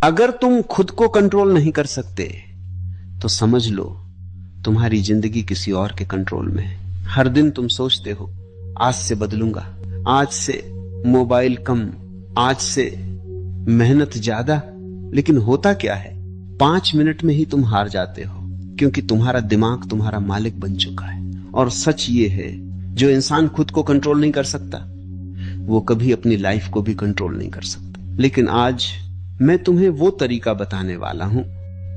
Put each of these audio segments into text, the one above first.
अगर तुम खुद को कंट्रोल नहीं कर सकते तो समझ लो तुम्हारी जिंदगी किसी और के कंट्रोल में है। हर दिन तुम सोचते हो आज से बदलूंगा, आज से मोबाइल कम, आज से मेहनत ज्यादा, लेकिन होता क्या है 5 मिनट में ही तुम हार जाते हो, क्योंकि तुम्हारा दिमाग तुम्हारा मालिक बन चुका है। और सच ये है, जो इंसान खुद को कंट्रोल नहीं कर सकता वो कभी अपनी लाइफ को भी कंट्रोल नहीं कर सकता। लेकिन आज मैं तुम्हें वो तरीका बताने वाला हूं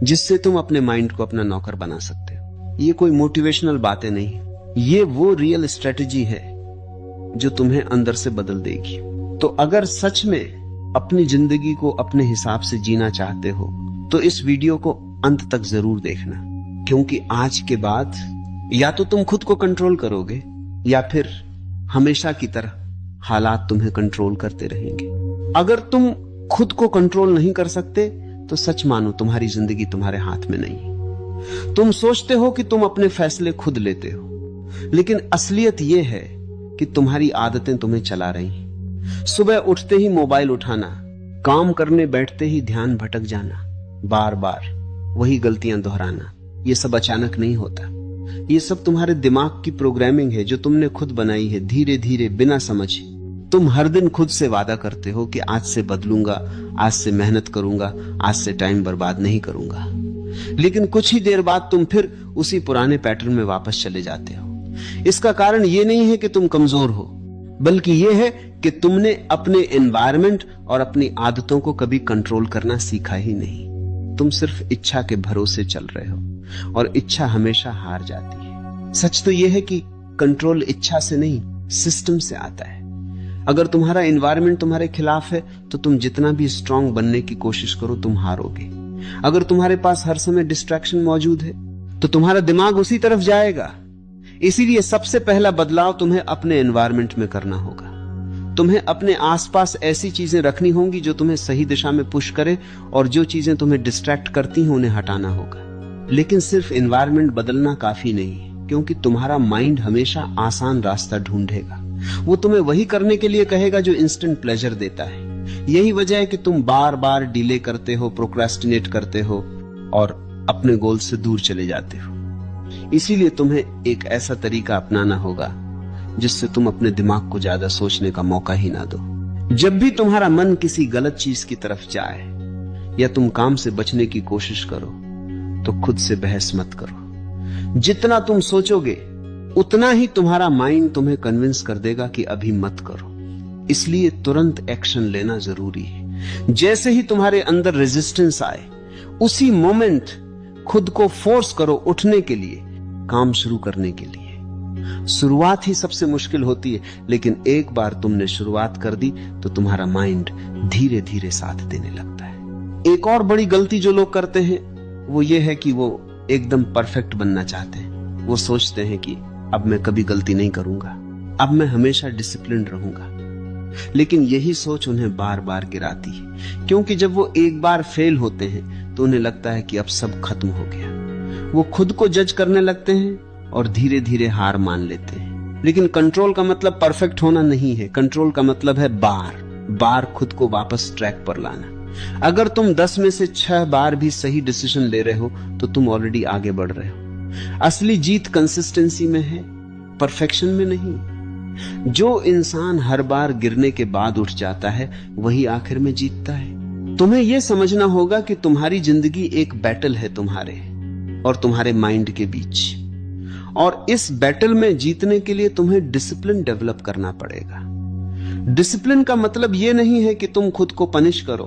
जिससे तुम अपने माइंड को अपना नौकर बना सकते हो। ये कोई मोटिवेशनल बातें नहीं, ये वो रियल स्ट्रेटजी है जो तुम्हें अंदर से बदल देगी। तो अगर सच में अपनी जिंदगी को अपने हिसाब से जीना चाहते हो तो इस वीडियो को अंत तक जरूर देखना, क्योंकि आज के बाद या तो तुम खुद को कंट्रोल करोगे या फिर हमेशा की तरह हालात तुम्हें कंट्रोल करते रहेंगे। अगर तुम खुद को कंट्रोल नहीं कर सकते तो सच मानो तुम्हारी जिंदगी तुम्हारे हाथ में नहीं। तुम सोचते हो कि तुम अपने फैसले खुद लेते हो, लेकिन असलियत यह है कि तुम्हारी आदतें तुम्हें चला रही। सुबह उठते ही मोबाइल उठाना, काम करने बैठते ही ध्यान भटक जाना, बार बार वही गलतियां दोहराना, ये सब अचानक नहीं होता। ये सब तुम्हारे दिमाग की प्रोग्रामिंग है जो तुमने खुद बनाई है, धीरे धीरे बिना समझे। तुम हर दिन खुद से वादा करते हो कि आज से बदलूंगा, आज से मेहनत करूंगा, आज से टाइम बर्बाद नहीं करूंगा, लेकिन कुछ ही देर बाद तुम फिर उसी पुराने पैटर्न में वापस चले जाते हो। इसका कारण ये नहीं है कि तुम कमजोर हो, बल्कि यह है कि तुमने अपने एनवायरनमेंट और अपनी आदतों को कभी कंट्रोल करना सीखा ही नहीं। तुम सिर्फ इच्छा के भरोसे चल रहे हो और इच्छा हमेशा हार जाती है। सच तो यह है कि कंट्रोल इच्छा से नहीं, सिस्टम से आता है। अगर तुम्हारा एनवायरनमेंट तुम्हारे खिलाफ है तो तुम जितना भी स्ट्रांग बनने की कोशिश करो तुम हारोगे। अगर तुम्हारे पास हर समय डिस्ट्रैक्शन मौजूद है तो तुम्हारा दिमाग उसी तरफ जाएगा। इसीलिए सबसे पहला बदलाव तुम्हें अपने एनवायरनमेंट में करना होगा। तुम्हें अपने आसपास ऐसी चीजें रखनी होंगी जो तुम्हें सही दिशा में पुश करे, और जो चीजें तुम्हें डिस्ट्रैक्ट करती हैं उन्हें हटाना होगा। लेकिन सिर्फ एनवायरनमेंट बदलना काफी नहीं है, क्योंकि तुम्हारा माइंड हमेशा आसान रास्ता ढूंढेगा। वो तुम्हें वही करने के लिए कहेगा जो इंस्टेंट प्लेजर देता है। यही वजह है कि तुम बार बार डिले करते हो, प्रोक्रेस्टिनेट करते हो और अपने गोल से दूर चले जाते हो। इसीलिए तुम्हें एक ऐसा तरीका अपनाना होगा जिससे तुम अपने दिमाग को ज्यादा सोचने का मौका ही ना दो। जब भी तुम्हारा मन किसी गलत चीज की तरफ जाए या तुम काम से बचने की कोशिश करो तो खुद से बहस मत करो। जितना तुम सोचोगे उतना ही तुम्हारा माइंड तुम्हें कन्विंस कर देगा कि अभी मत करो। इसलिए तुरंत एक्शन लेना जरूरी है। जैसे ही तुम्हारे अंदर रेजिस्टेंस आए उसी मोमेंट खुद को फोर्स करो उठने के लिए, काम शुरू करने के लिए। शुरुआत ही सबसे मुश्किल होती है, लेकिन एक बार तुमने शुरुआत कर दी तो तुम्हारा माइंड धीरे धीरे साथ देने लगता है। एक और बड़ी गलती जो लोग करते हैं वो ये है कि वो एकदम परफेक्ट बनना चाहते हैं। वो सोचते हैं कि अब मैं कभी गलती नहीं करूंगा, अब मैं हमेशा डिसिप्लिन रहूंगा। लेकिन यही सोच उन्हें बार बार गिराती है, क्योंकि जब वो एक बार फेल होते हैं तो उन्हें लगता है कि अब सब खत्म हो गया। वो खुद को जज करने लगते हैं और धीरे धीरे हार मान लेते हैं। लेकिन कंट्रोल का मतलब परफेक्ट होना नहीं है। कंट्रोल का मतलब है बार बार खुद को वापस ट्रैक पर लाना। अगर तुम 10 में से 6 बार भी सही डिसीजन ले रहे हो तो तुम ऑलरेडी आगे बढ़ रहे हो। असली जीत कंसिस्टेंसी में है, परफेक्शन में नहीं। जो इंसान हर बार गिरने के बाद उठ जाता है वही आखिर में जीतता है। तुम्हें यह समझना होगा कि तुम्हारी जिंदगी एक बैटल है तुम्हारे और तुम्हारे माइंड के बीच, और इस बैटल में जीतने के लिए तुम्हें डिसिप्लिन डेवलप करना पड़ेगा। डिसिप्लिन का मतलब यह नहीं है कि तुम खुद को पनिश करो,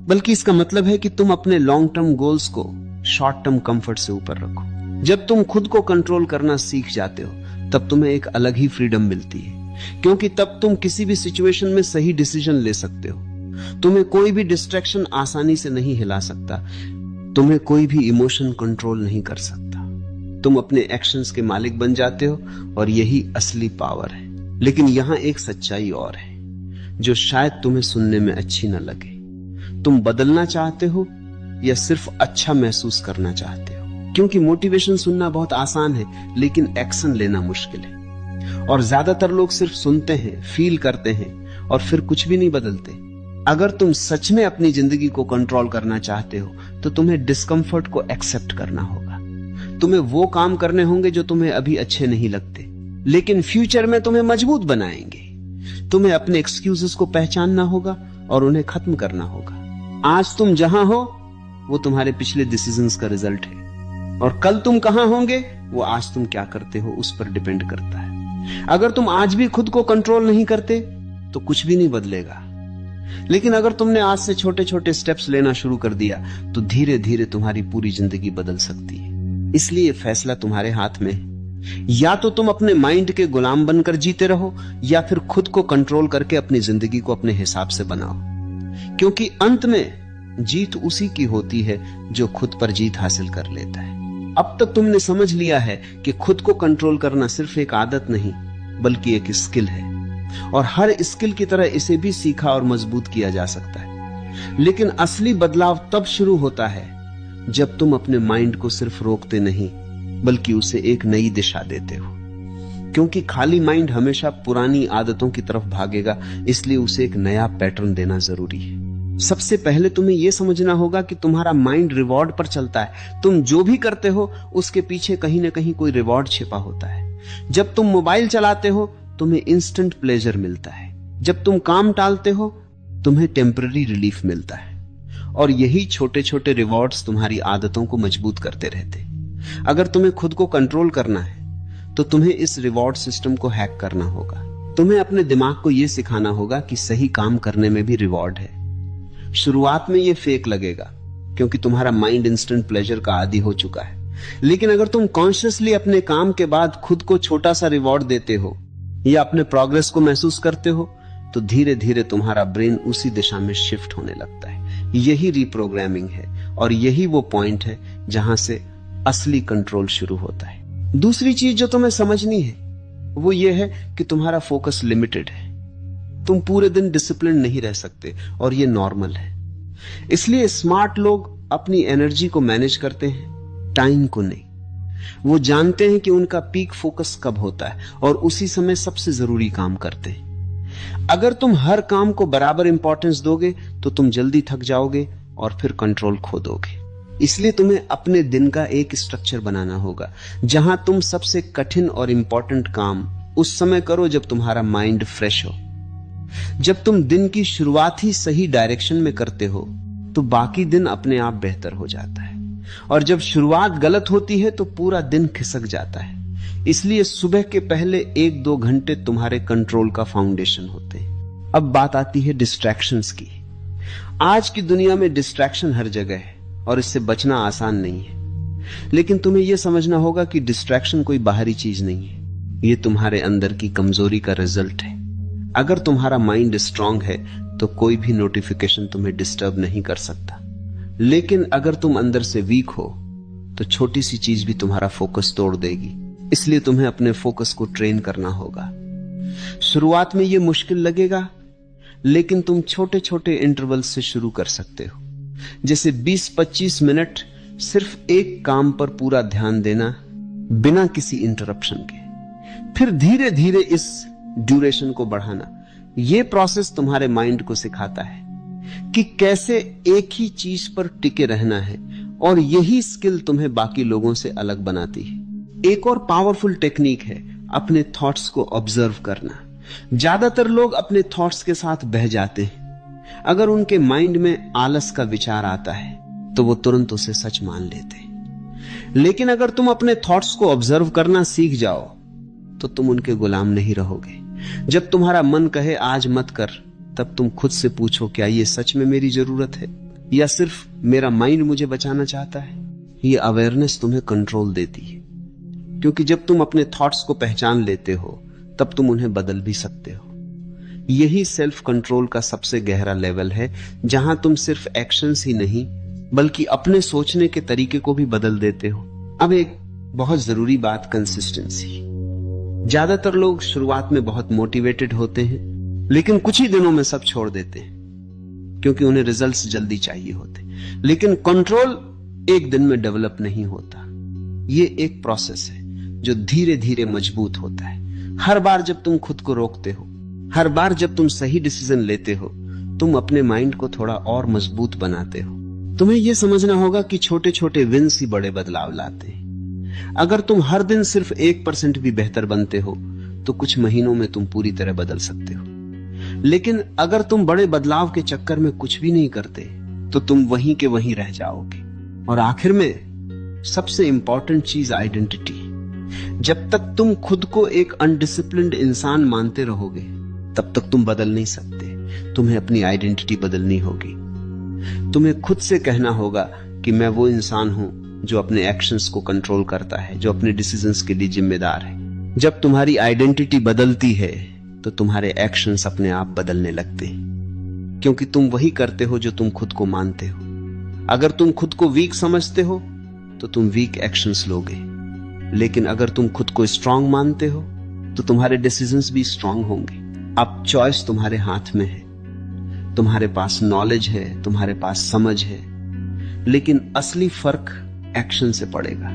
बल्कि इसका मतलब है कि तुम अपने लॉन्ग टर्म गोल्स को शॉर्ट टर्म कंफर्ट से ऊपर रखो। जब तुम खुद को कंट्रोल करना सीख जाते हो तब तुम्हें एक अलग ही फ्रीडम मिलती है, क्योंकि तब तुम किसी भी सिचुएशन में सही डिसीजन ले सकते हो। तुम्हें कोई भी डिस्ट्रैक्शन आसानी से नहीं हिला सकता, तुम्हें कोई भी इमोशन कंट्रोल नहीं कर सकता। तुम अपने एक्शंस के मालिक बन जाते हो और यही असली पावर है। लेकिन यहां एक सच्चाई और है जो शायद तुम्हें सुनने में अच्छी न लगे। तुम बदलना चाहते हो या सिर्फ अच्छा महसूस करना चाहते हो? क्योंकि मोटिवेशन सुनना बहुत आसान है, लेकिन एक्शन लेना मुश्किल है। और ज्यादातर लोग सिर्फ सुनते हैं, फील करते हैं और फिर कुछ भी नहीं बदलते। अगर तुम सच में अपनी जिंदगी को कंट्रोल करना चाहते हो तो तुम्हें डिस्कंफर्ट को एक्सेप्ट करना होगा। तुम्हें वो काम करने होंगे जो तुम्हें अभी अच्छे नहीं लगते, लेकिन फ्यूचर में तुम्हें मजबूत बनाएंगे। तुम्हें अपने एक्सक्यूजेस को पहचानना होगा और उन्हें खत्म करना होगा। आज तुम जहां हो वो तुम्हारे पिछले डिसीजंस का रिजल्ट है, और कल तुम कहां होंगे वो आज तुम क्या करते हो उस पर डिपेंड करता है। अगर तुम आज भी खुद को कंट्रोल नहीं करते तो कुछ भी नहीं बदलेगा, लेकिन अगर तुमने आज से छोटे छोटे स्टेप्स लेना शुरू कर दिया तो धीरे धीरे तुम्हारी पूरी जिंदगी बदल सकती है। इसलिए फैसला तुम्हारे हाथ में है। या तो तुम अपने माइंड के गुलाम बनकर जीते रहो, या फिर खुद को कंट्रोल करके अपनी जिंदगी को अपने हिसाब से बनाओ, क्योंकि अंत में जीत उसी की होती है जो खुद पर जीत हासिल कर लेता है। अब तक तुमने समझ लिया है कि खुद को कंट्रोल करना सिर्फ एक आदत नहीं बल्कि एक स्किल है, और हर स्किल की तरह इसे भी सीखा और मजबूत किया जा सकता है। लेकिन असली बदलाव तब शुरू होता है जब तुम अपने माइंड को सिर्फ रोकते नहीं बल्कि उसे एक नई दिशा देते हो, क्योंकि खाली माइंड हमेशा पुरानी आदतों की तरफ भागेगा, इसलिए उसे एक नया पैटर्न देना जरूरी है। सबसे पहले तुम्हें यह समझना होगा कि तुम्हारा माइंड रिवॉर्ड पर चलता है। तुम जो भी करते हो उसके पीछे कहीं ना कहीं कोई रिवॉर्ड छिपा होता है। जब तुम मोबाइल चलाते हो तुम्हें इंस्टेंट प्लेजर मिलता है, जब तुम काम टालते हो तुम्हें टेम्पररी रिलीफ मिलता है, और यही छोटे छोटे रिवॉर्ड्स तुम्हारी आदतों को मजबूत करते रहते। अगर तुम्हें खुद को कंट्रोल करना है तो तुम्हें इस रिवॉर्ड सिस्टम को हैक करना होगा। तुम्हें अपने दिमाग को यह सिखाना होगा कि सही काम करने में भी रिवॉर्ड है। शुरुआत में यह फेक लगेगा क्योंकि तुम्हारा माइंड इंस्टेंट प्लेजर का आदी हो चुका है, लेकिन अगर तुम कॉन्शियसली अपने काम के बाद खुद को छोटा सा रिवॉर्ड देते हो या अपने प्रोग्रेस को महसूस करते हो तो धीरे धीरे तुम्हारा ब्रेन उसी दिशा में शिफ्ट होने लगता है। यही रीप्रोग्रामिंग है, और यही वो पॉइंट है जहां से असली कंट्रोल शुरू होता है। दूसरी चीज जो तुम्हें समझनी है वो ये है कि तुम्हारा फोकस लिमिटेड है। तुम पूरे दिन डिसिप्लिन नहीं रह सकते, और ये नॉर्मल है। इसलिए स्मार्ट लोग अपनी एनर्जी को मैनेज करते हैं, टाइम को नहीं। वो जानते हैं कि उनका पीक फोकस कब होता है और उसी समय सबसे जरूरी काम करते हैं। अगर तुम हर काम को बराबर इंपॉर्टेंस दोगे तो तुम जल्दी थक जाओगे और फिर कंट्रोल खो दोगे। इसलिए तुम्हें अपने दिन का एक स्ट्रक्चर बनाना होगा जहां तुम सबसे कठिन और इंपॉर्टेंट काम उस समय करो जब तुम्हारा माइंड फ्रेश हो। जब तुम दिन की शुरुआत ही सही डायरेक्शन में करते हो तो बाकी दिन अपने आप बेहतर हो जाता है, और जब शुरुआत गलत होती है तो पूरा दिन खिसक जाता है। इसलिए सुबह के पहले 1-2 घंटे तुम्हारे कंट्रोल का फाउंडेशन होते हैं। अब बात आती है डिस्ट्रैक्शंस की। आज की दुनिया में डिस्ट्रैक्शन हर जगह है और इससे बचना आसान नहीं है, लेकिन तुम्हें यह समझना होगा कि डिस्ट्रैक्शन कोई बाहरी चीज नहीं है, ये तुम्हारे अंदर की कमजोरी का रिजल्ट है। अगर तुम्हारा माइंड स्ट्रांग है तो कोई भी नोटिफिकेशन तुम्हें डिस्टर्ब नहीं कर सकता, लेकिन अगर तुम अंदर से वीक हो तो छोटी सी चीज भी तुम्हारा फोकस तोड़ देगी। इसलिए तुम्हें अपने फोकस को ट्रेन करना होगा। शुरुआत में यह मुश्किल लगेगा, लेकिन तुम छोटे छोटे इंटरवल से शुरू कर सकते हो, जैसे 20-25 मिनट सिर्फ एक काम पर पूरा ध्यान देना बिना किसी इंटरप्शन के, फिर धीरे धीरे इस ड्यूरेशन को बढ़ाना। यह प्रोसेस तुम्हारे माइंड को सिखाता है कि कैसे एक ही चीज पर टिके रहना है, और यही स्किल तुम्हें बाकी लोगों से अलग बनाती है। एक और पावरफुल टेक्निक है अपने थॉट्स को ऑब्जर्व करना। ज्यादातर लोग अपने थॉट्स के साथ बह जाते हैं। अगर उनके माइंड में आलस का विचार आता है तो वो तुरंत उसे सच मान लेते हैं, लेकिन अगर तुम अपने थॉट्स को ऑब्जर्व करना सीख जाओ तो तुम उनके गुलाम नहीं रहोगे। जब तुम्हारा मन कहे आज मत कर, तब तुम खुद से पूछो क्या ये सच में मेरी जरूरत है या सिर्फ मेरा माइंड मुझे बचाना चाहता है। ये अवेयरनेस तुम्हें कंट्रोल देती है, क्योंकि जब तुम अपने थॉट्स को पहचान लेते हो तब तुम उन्हें बदल भी सकते हो। यही सेल्फ कंट्रोल का सबसे गहरा लेवल है, जहां तुम सिर्फ एक्शंस ही नहीं बल्कि अपने सोचने के तरीके को भी बदल देते हो। अब एक बहुत जरूरी बात, कंसिस्टेंसी। ज्यादातर लोग शुरुआत में बहुत मोटिवेटेड होते हैं, लेकिन कुछ ही दिनों में सब छोड़ देते हैं क्योंकि उन्हें रिजल्ट्स जल्दी चाहिए होते। लेकिन कंट्रोल एक दिन में डेवलप नहीं होता, ये एक प्रोसेस है जो धीरे धीरे मजबूत होता है। हर बार जब तुम खुद को रोकते हो, हर बार जब तुम सही डिसीजन लेते हो, तुम अपने माइंड को थोड़ा और मजबूत बनाते हो। तुम्हें यह समझना होगा कि छोटे छोटे विन्स ही बड़े बदलाव लाते हैं। अगर तुम हर दिन सिर्फ 1% भी बेहतर बनते हो तो कुछ महीनों में तुम पूरी तरह बदल सकते हो। लेकिन अगर तुम बड़े बदलाव के चक्कर में कुछ भी नहीं करते तो तुम वहीं के वहीं रह जाओगे। और आखिर में सबसे इंपॉर्टेंट चीज आइडेंटिटी। जब तक तुम खुद को एक अनडिसिप्लिन्ड इंसान मानते रहोगे तब तक तुम बदल नहीं सकते। तुम्हें अपनी आइडेंटिटी बदलनी होगी। तुम्हें खुद से कहना होगा कि मैं वो इंसान हूं जो अपने एक्शंस को कंट्रोल करता है, जो अपने डिसीजंस के लिए जिम्मेदार है। जब तुम्हारी आइडेंटिटी बदलती है तो तुम्हारे एक्शंस अपने आप बदलने लगते हैं, क्योंकि तुम वही करते हो जो तुम खुद को मानते हो। अगर तुम खुद को वीक समझते हो तो तुम वीक एक्शंस लोगे, लेकिन अगर तुम खुद को स्ट्रांग मानते हो तो तुम्हारे डिसीजंस भी स्ट्रांग होंगे। अब चॉइस तुम्हारे हाथ में है। तुम्हारे पास नॉलेज है, तुम्हारे पास समझ है, लेकिन असली फर्क एक्शन से पड़ेगा।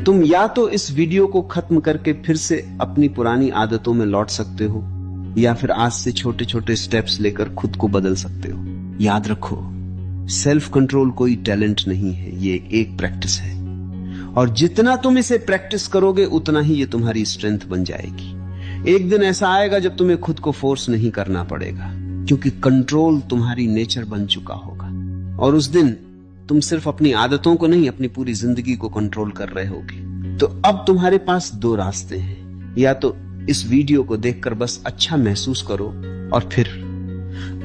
तुम या तो इस वीडियो को खत्म करके फिर से अपनी पुरानी आदतों में लौट सकते हो, या फिर आज से छोटे छोटे स्टेप्स लेकर खुद को बदल सकते हो। याद रखो, सेल्फ कंट्रोल कोई टैलेंट नहीं है, ये एक प्रैक्टिस है। और जितना तुम इसे प्रैक्टिस करोगे उतना ही ये तुम्हारी स्ट्रेंथ बन जाएगी। एक दिन ऐसा आएगा जब तुम्हें खुद को फोर्स नहीं करना पड़ेगा, क्योंकि कंट्रोल तुम्हारी नेचर बन चुका होगा। और उस दिन तुम सिर्फ अपनी आदतों को नहीं, अपनी पूरी जिंदगी को कंट्रोल कर रहे होगे। तो अब तुम्हारे पास दो रास्ते हैं। या तो इस वीडियो को देखकर बस अच्छा महसूस करो और फिर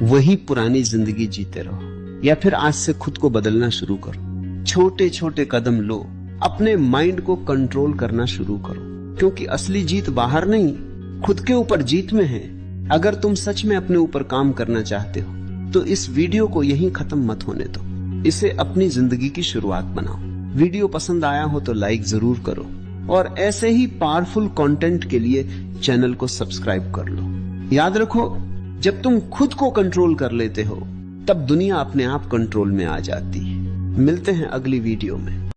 वही पुरानी जिंदगी जीते रहो, या फिर आज से खुद को बदलना शुरू करो। छोटे छोटे कदम लो, अपने माइंड को कंट्रोल करना शुरू करो, क्योंकि असली जीत बाहर नहीं, खुद के ऊपर जीत में है। अगर तुम सच में अपने ऊपर काम करना चाहते हो तो इस वीडियो को यहीं खत्म मत होने दो। इसे अपनी जिंदगी की शुरुआत बनाओ। वीडियो पसंद आया हो तो लाइक जरूर करो, और ऐसे ही पावरफुल कंटेंट के लिए चैनल को सब्सक्राइब कर लो। याद रखो, जब तुम खुद को कंट्रोल कर लेते हो तब दुनिया अपने आप कंट्रोल में आ जाती है। मिलते हैं अगली वीडियो में।